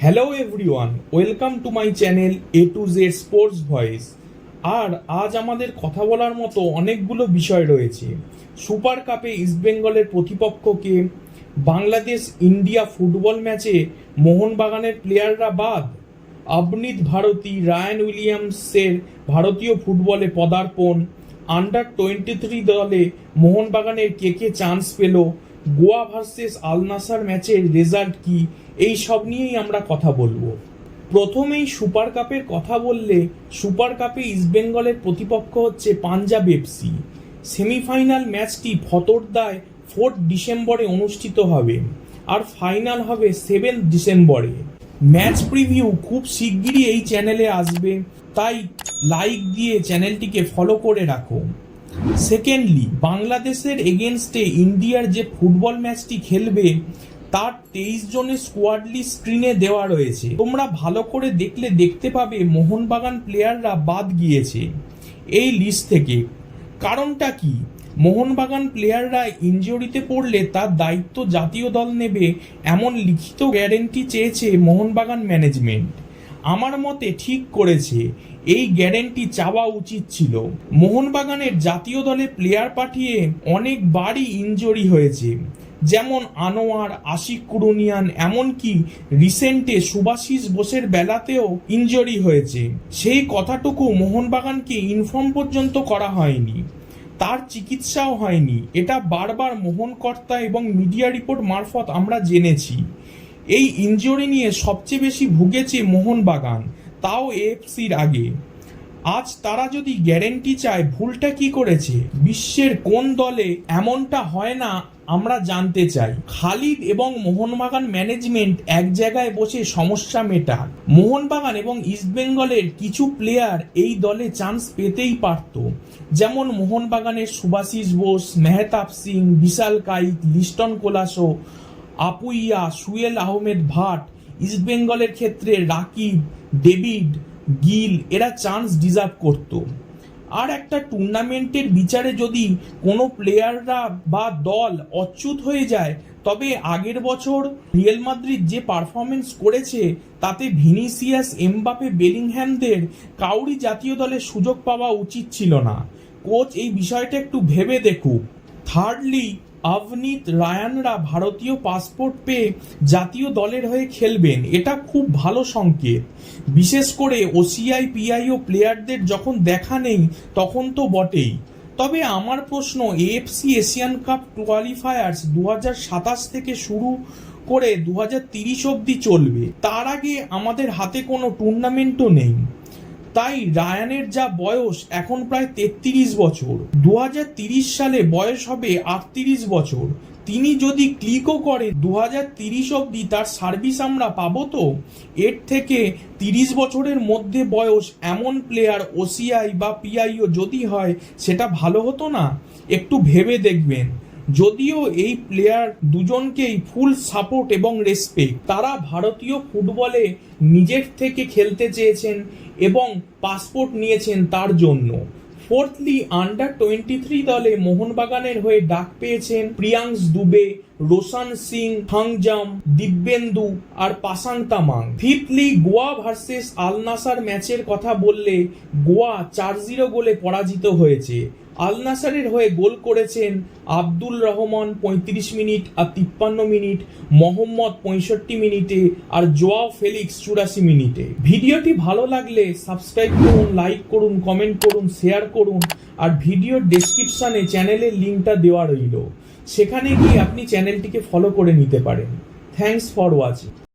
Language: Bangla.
Hello everyone, welcome to my channel A to Z sports voice. আর আজ আমাদের কথা বলার মতো অনেকগুলো বিষয় রয়েছে। সুপার কাপে ইস্টবেঙ্গলের প্রতিপক্ষকে, বাংলাদেশ ইন্ডিয়া ফুটবল ম্যাচে মোহনবাগানের প্লেয়াররা বাদ, আবনিত ভারতী রায়ান উইলিয়ামসের ভারতীয় ফুটবলে পদার্পণ, আন্ডার-23 দলে মোহনবাগানের কে চান্স পেল, গোয়া ভার্সেস আল নাসার ম্যাচের রেজাল্ট কি, এই সব নিয়েই আমরা কথা বলবো। প্রথমেই সুপার কাপের কথা বললে, সুপার কাপে ইস্টবেঙ্গলের প্রতিপক্ষ হচ্ছে পাঞ্জাব এফসি। সেমিফাইনাল ম্যাচটি ফতোরদায় 4 ডিসেম্বরে অনুষ্ঠিত হবে আর ফাইনাল হবে 7 ডিসেম্বরে। ম্যাচ প্রিভিউ খুব শিগগিরই এই চ্যানেলে আসবে, তাই লাইক দিয়ে চ্যানেলটিকে ফলো করে রাখো। সেকেন্ডলি, বাংলাদেশের এগেনস্টে ইন্ডিয়ার যে ফুটবল ম্যাচটি খেলবে তার 23 জনের স্কোয়াড লিস্ট স্ক্রিনে দেওয়া রয়েছে। তোমরা ভালো করে দেখলে দেখতে পাবে মোহনবাগান প্লেয়াররা বাদ গিয়েছে এই লিস্ট থেকে। কারণটা কি? মোহনবাগান প্লেয়াররা ইনজুরিতে পড়লে তার দায়িত্ব জাতীয় দল নেবে এমন লিখিত গ্যারেন্টি চেয়েছে মোহনবাগান ম্যানেজমেন্ট। আমার মতে ঠিক করেছে, এই গ্যারেন্টি চাওয়া উচিত ছিল। মোহনবাগানের জাতীয় দলে প্লেয়ার পাঠিয়ে অনেকবারই ইনজুরি হয়েছে, যেমন আনোয়ার, আশিক কুরুনিয়ান, এমনকি রিসেন্টে সুভাশিস বোসের বেলাতেও ইনজুরি হয়েছে। সেই কথাটুকু মোহনবাগানকে ইনফর্ম পর্যন্ত করা হয়নি, তার চিকিৎসাও হয়নি। এটা বারবার মোহনকর্তা এবং মিডিয়া রিপোর্ট মারফত আমরা জেনেছি। এই ইনজুরি নিয়ে সবচেয়ে বেশি ভুগেছে মোহনবাগান, তাও এএফসির আগে। আজ তারা যদি গ্যারেন্টি চায়, ভুলটা কি করেছে? বিশ্বের কোন দলে এমনটা হয় না আমরা জানতে চাই। খালিদ এবং মোহনবাগান ম্যানেজমেন্ট এক জায়গায় বসে সমস্যা মেটাক। মোহনবাগান এবং ইস্টবেঙ্গলের কিছু প্লেয়ার এই দলে চান্স পেতেই পারত, যেমন মোহনবাগানের সুভাশিস বোস, মেহতাব সিং, বিশাল কাইত, লিস্টন কোলাসো, আপুইয়া, সুয়েল আহমেদ ভাট। ইস্টবেঙ্গলের ক্ষেত্রে রাকিব, ডেভিড, গিল, এরা চান্স ডিজার্ভ করত। আর একটা টুর্নামেন্টের বিচারে যদি কোনো প্লেয়াররা বা দল অচ্যুত হয়ে যায়, তবে আগের বছর রিয়াল মাদ্রিদ যে পারফরমেন্স করেছে তাতে ভিনিসিয়াস, এমবাপে, বেলিংহ্যামদের কাউরি জাতীয় দলে সুযোগ পাওয়া উচিত ছিল না। কোচ এই বিষয়টা একটু ভেবে দেখুক। থার্ডলি, আবনিত রায়ানরা ভারতীয় পাসপোর্ট পেয়ে জাতীয় দলের হয়ে খেলবেন, এটা খুব ভালো সংকেত। বিশেষ করে ওসিআই পিআইও প্লেয়ারদের যখন দেখা নেই তখন তো বটেই। তবে আমার প্রশ্ন, এএফসি এশিয়ান কাপ কোয়ালিফায়ার্স 2027 থেকে শুরু করে 2030 অবধি চলবে। তার আগে আমাদের হাতে কোনো টুর্নামেন্টও নেই। তাই রায়ানের যা বয়স এখন প্রায় 33 বছর, 2030 সালে বয়স হবে 38 বছর। তিনি যদি ক্লিকও করে 2030 অবধি তার সার্ভিস আমরা পাবো তো? এর থেকে 30 বছরের মধ্যে বয়স এমন প্লেয়ার ওসিআই বা পিআইও যদি হয়, সেটা ভালো হতো না? একটু ভেবে দেখবেন। যদিও এই প্লেয়ার দুজনকেই ফুল সাপোর্ট এবং রেসপেক্ট। তারা ভারতীয় ফুটবলে নিজের থেকে খেলতে চেয়েছেন এবং পাসপোর্ট নিয়েছেন তার জন্য। ফোর্থলি, আন্ডার-23 দলে মোহনবাগানের হয়ে ডাক পেয়েছেন প্রিয়াংশ দুবে, রোশন সিং, হাংজাম, দিব্যেন্দু আর পাসাং তামাং। ফিফথলি, গোয়া ভার্সেস আল নাসার ম্যাচের কথা বললে, গোয়া 4-0 গোলে পরাজিত হয়েছে। আল নাসারের হয়ে গোল করেছেন আব্দুল রহমান 35 মিনিট আর 53 মিনিট, মোহাম্মদ 65 মিনিটে আর জোয়াও ফেলিক্স 84 মিনিটে। ভিডিওটি ভালো লাগলে সাবস্ক্রাইব করুন, লাইক করুন, কমেন্ট করুন, শেয়ার করুন। আর ভিডিওর ডেসক্রিপশনে চ্যানেলের লিঙ্কটা দেওয়া রইল, সেখানে গিয়ে আপনি চ্যানেলটিকে ফলো করে নিতে পারেন। Thanks for watching.